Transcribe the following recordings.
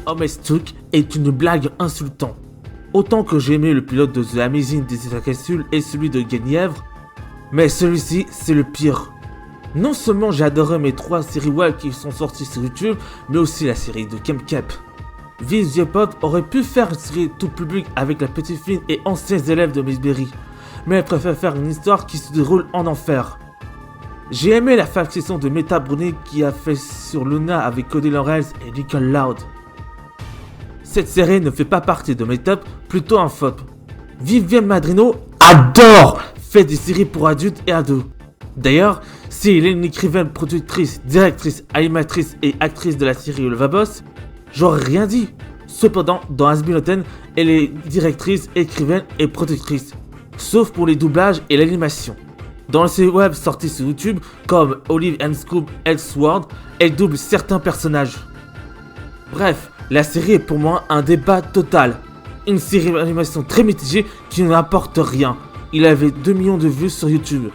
Homestuck est une blague insultante. Autant que j'ai aimé le pilote de The Amazing Digital Capsule et celui de Guenièvre, mais celui-ci c'est le pire. Non seulement j'ai adoré mes 3 séries web qui sont sorties sur YouTube, mais aussi la série de Kemkep. Viz Viepod aurait pu faire une série tout public avec la petite fille et anciens élèves de Miss Berry, mais elle préfère faire une histoire qui se déroule en enfer. J'ai aimé la faction de Meta Bruni qui a fait sur Luna avec Cody Lawrence et Nicole Loud. Cette série ne fait pas partie de mes tops, plutôt un flop. Viviane Madrino adore faire des séries pour adultes et ados. D'ailleurs, si elle est une écrivaine, productrice, directrice, animatrice et actrice de la série Le Vaboss, j'aurais rien dit. Cependant, dans Has Been Hotel, elle est directrice, écrivaine et productrice, sauf pour les doublages et l'animation. Dans les séries web sorties sur YouTube, comme Olive and Scoop Elseworld, elle double certains personnages. Bref, la série est pour moi un débat total. Une série d'animation très mitigée qui n'apporte rien. Il avait 2 millions de vues sur YouTube.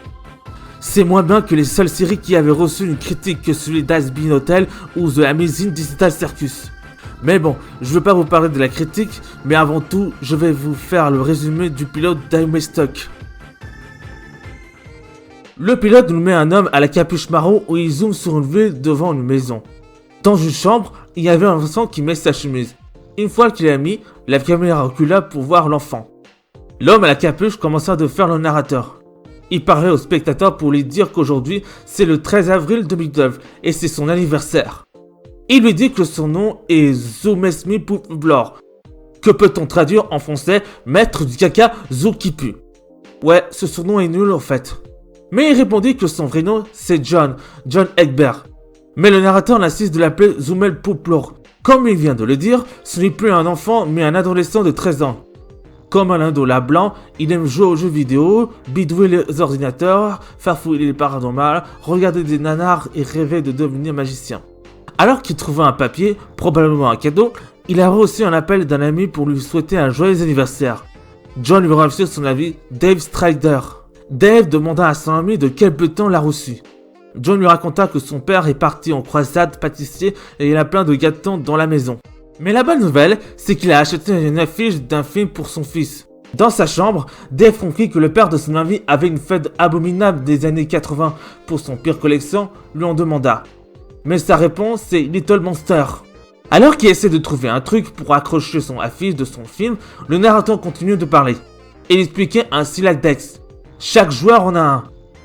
C'est moins bien que les seules séries qui avaient reçu une critique que celui d'Has Been Hotel ou The Amazing Digital Circus. Mais bon, je veux pas vous parler de la critique, mais avant tout, je vais vous faire le résumé du pilote d'Homestuck. Le pilote nous met un homme à la capuche marron où il zoome sur une ville devant une maison. Dans une chambre, il y avait un enfant qui met sa chemise. Une fois qu'il l'a mis, la caméra recula pour voir l'enfant. L'homme à la capuche commença de faire le narrateur. Il parlait au spectateur pour lui dire qu'aujourd'hui, c'est le 13 avril 2009 et c'est son anniversaire. Il lui dit que son nom est Zoumesmi Poublor. Que peut-on traduire en français maître du caca Zou qui pue. Ouais, ce surnom est nul en fait. Mais il répondit que son vrai nom c'est John Egbert. Mais le narrateur insiste de l'appeler Zoumel Poublor. Comme il vient de le dire, ce n'est plus un enfant mais un adolescent de 13 ans. Comme un indola blanc, il aime jouer aux jeux vidéo, bidouiller les ordinateurs, farfouiller les paranormales, regarder des nanars et rêver de devenir magicien. Alors qu'il trouva un papier, probablement un cadeau, il a reçu un appel d'un ami pour lui souhaiter un joyeux anniversaire. John lui reçut son ami Dave Strider. Dave demanda à son ami de quel bulletin l'a reçu. John lui raconta que son père est parti en croisade pâtissier et il a plein de gâteaux dans la maison. Mais la bonne nouvelle, c'est qu'il a acheté une affiche d'un film pour son fils. Dans sa chambre, Dave comprit que le père de son ami avait une fête abominable des années 80 pour son pire collection, lui en demanda. Mais sa réponse c'est Little Monster. Alors qu'il essaie de trouver un truc pour accrocher son affiche de son film, le narrateur continue de parler. Il expliquait un Siladex. Chaque joueur en a un.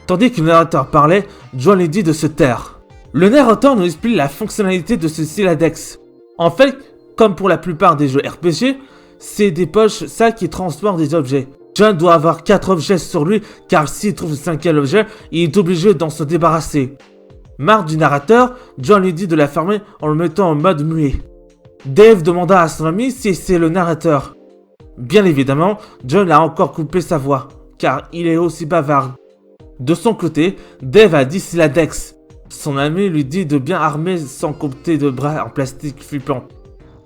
Tandis que le narrateur parlait, John lui dit de se taire. Le narrateur nous explique la fonctionnalité de ce Siladex. En fait, comme pour la plupart des jeux RPG, c'est des poches sales qui transportent des objets. John doit avoir 4 objets sur lui car s'il trouve le 5e objet, il est obligé d'en se débarrasser. Marre du narrateur, John lui dit de la fermer en le mettant en mode muet. Dave demanda à son ami si c'est le narrateur. Bien évidemment, John a encore coupé sa voix, car il est aussi bavard. De son côté, Dave a dit Siladex. Son ami lui dit de bien armer sans compter de bras en plastique flippant.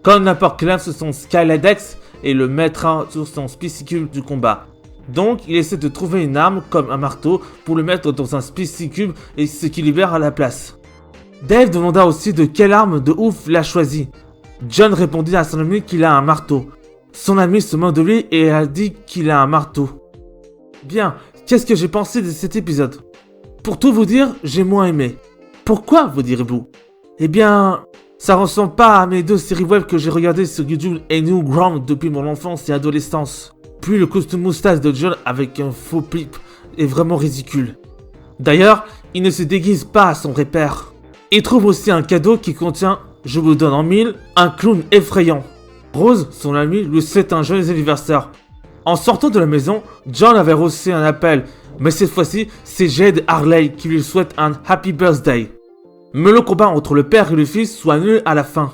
Comme n'importe quel sur son Skyladex et le mettra sur son spicicube du combat. Donc, il essaie de trouver une arme comme un marteau pour le mettre dans un spicicube et ce qui libère à la place. Dave demanda aussi de quelle arme de ouf l'a choisi. John répondit à son ami qu'il a un marteau. Son ami se moque de lui et a dit qu'il a un marteau. Bien, qu'est-ce que j'ai pensé de cet épisode? Pour tout vous dire, j'ai moins aimé. Pourquoi, vous direz-vous? Eh bien, ça ressemble pas à mes 2 séries web que j'ai regardées sur YouTube et Newground depuis mon enfance et adolescence. Puis le costume moustache de John avec un faux pipe est vraiment ridicule. D'ailleurs, il ne se déguise pas à son repère. Il trouve aussi un cadeau qui contient, je vous le donne en 1000, un clown effrayant. Rose, son ami, lui souhaite un joyeux anniversaire. En sortant de la maison, John avait reçu un appel, mais cette fois-ci, c'est Jade Harley qui lui souhaite un happy birthday. Mais le combat entre le père et le fils soit nul à la fin.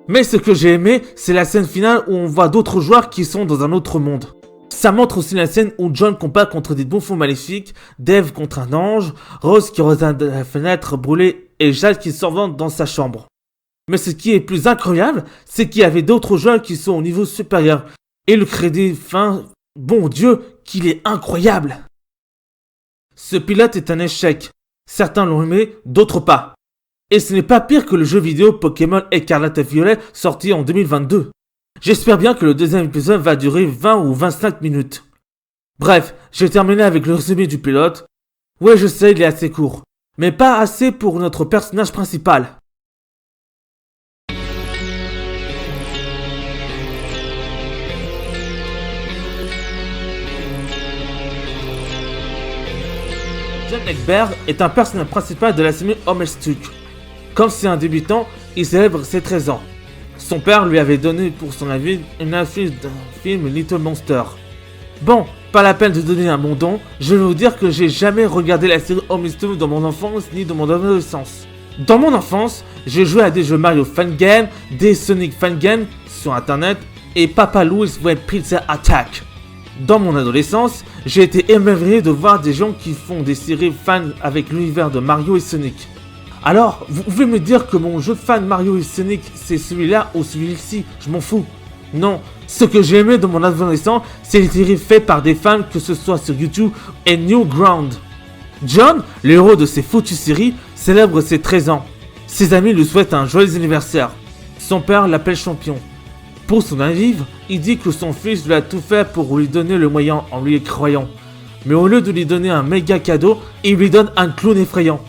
Mais ce que j'ai aimé, c'est la scène finale où on voit d'autres joueurs qui sont dans un autre monde. Ça montre aussi la scène où John combat contre des bouffons maléfiques, Dave contre un ange, Rose qui regarde la fenêtre brûlée et Jade qui s'envole dans sa chambre. Mais ce qui est plus incroyable, c'est qu'il y avait d'autres joueurs qui sont au niveau supérieur. Et le crédit fin, bon Dieu, qu'il est incroyable. Ce pilote est un échec. Certains l'ont aimé, d'autres pas. Et ce n'est pas pire que le jeu vidéo Pokémon Écarlate et Violet sorti en 2022. J'espère bien que le deuxième épisode va durer 20 ou 25 minutes. Bref, j'ai terminé avec le résumé du pilote. Ouais, je sais, il est assez court. Mais pas assez pour notre personnage principal. John Egbert est un personnage principal de la série Homestuck. Comme c'est un débutant, il célèbre ses 13 ans. Son père lui avait donné pour son avis une affiche d'un film Little Monster. Bon, pas la peine de donner un bon don, je vais vous dire que j'ai jamais regardé la série Homestuck dans mon enfance ni dans mon adolescence. Dans mon enfance, j'ai joué à des jeux Mario Fan Game, des Sonic Fan Game sur internet et Papa Louis Web Pizza Attack. Dans mon adolescence, j'ai été émerveillé de voir des gens qui font des séries fans avec l'univers de Mario et Sonic. Alors, vous pouvez me dire que mon jeu de fan Mario et Sonic, c'est celui-là ou celui-ci, je m'en fous. Non, ce que j'ai aimé dans mon adolescence, c'est les séries faites par des fans, que ce soit sur YouTube et Newground. John, le héros de ces foutues séries, célèbre ses 13 ans. Ses amis lui souhaitent un joyeux anniversaire. Son père l'appelle champion. Pour son anniv, il dit que son fils lui a tout fait pour lui donner le moyen en lui croyant. Mais au lieu de lui donner un méga cadeau, il lui donne un clown effrayant.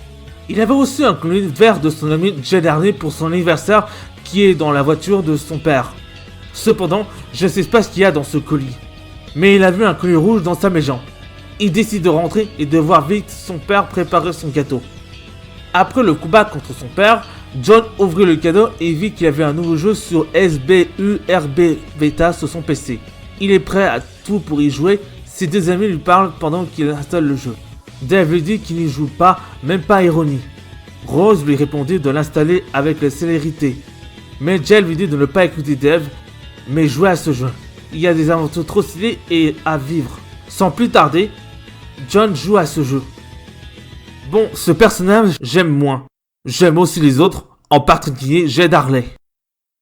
Il avait aussi un clown vert de son ami Jay Darnay pour son anniversaire qui est dans la voiture de son père. Cependant, je ne sais pas ce qu'il y a dans ce colis. Mais il a vu un colis rouge dans sa maison. Il décide de rentrer et de voir vite son père préparer son gâteau. Après le combat contre son père, John ouvrit le cadeau et vit qu'il y avait un nouveau jeu sur SBURB Beta sur son PC. Il est prêt à tout pour y jouer, ses deux amis lui parlent pendant qu'il installe le jeu. Dave lui dit qu'il n'y joue pas, même pas ironie. Rose lui répondit de l'installer avec la célérité. Mais Jay lui dit de ne pas écouter Dave, mais jouer à ce jeu. Il y a des aventures trop stylées et à vivre. Sans plus tarder, John joue à ce jeu. Bon, ce personnage, j'aime moins. J'aime aussi les autres, en particulier Jay Darnay.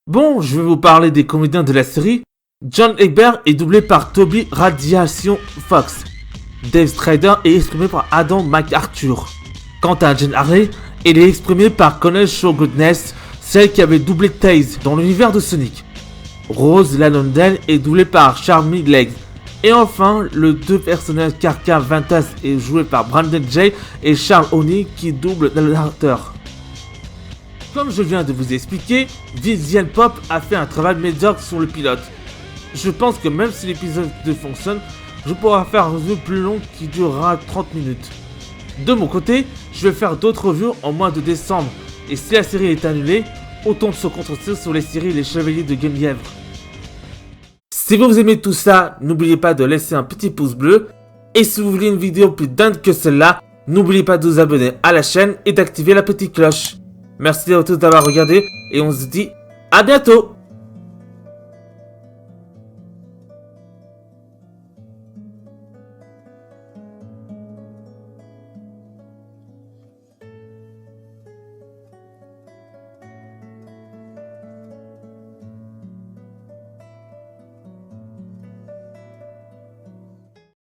Bon, je vais vous parler des comédiens de la série. John Egbert est doublé par Toby Radiation Fox. Dave Strider est exprimé par Adam MacArthur. Quant à Jen Harley, elle est exprimée par Connell Showgoodness, celle qui avait doublé Taze dans l'univers de Sonic. Rose Lalondale est doublée par Charmy Legs. Et enfin, le deux personnages Karka Ventas est joué par Brandon Jay et Charles O'Neill qui double le narrateur. Comme je viens de vous expliquer, Visual Pop a fait un travail médiocre sur le pilote. Je pense que même si l'épisode 2 fonctionne, je pourrai faire un review plus long qui durera 30 minutes. De mon côté, je vais faire d'autres reviews en mois de décembre. Et si la série est annulée, autant de se concentrer sur les séries Les Chevaliers de Guenièvre. Si vous aimez tout ça, n'oubliez pas de laisser un petit pouce bleu. Et si vous voulez une vidéo plus dingue que celle-là, n'oubliez pas de vous abonner à la chaîne et d'activer la petite cloche. Merci à tous d'avoir regardé et on se dit à bientôt.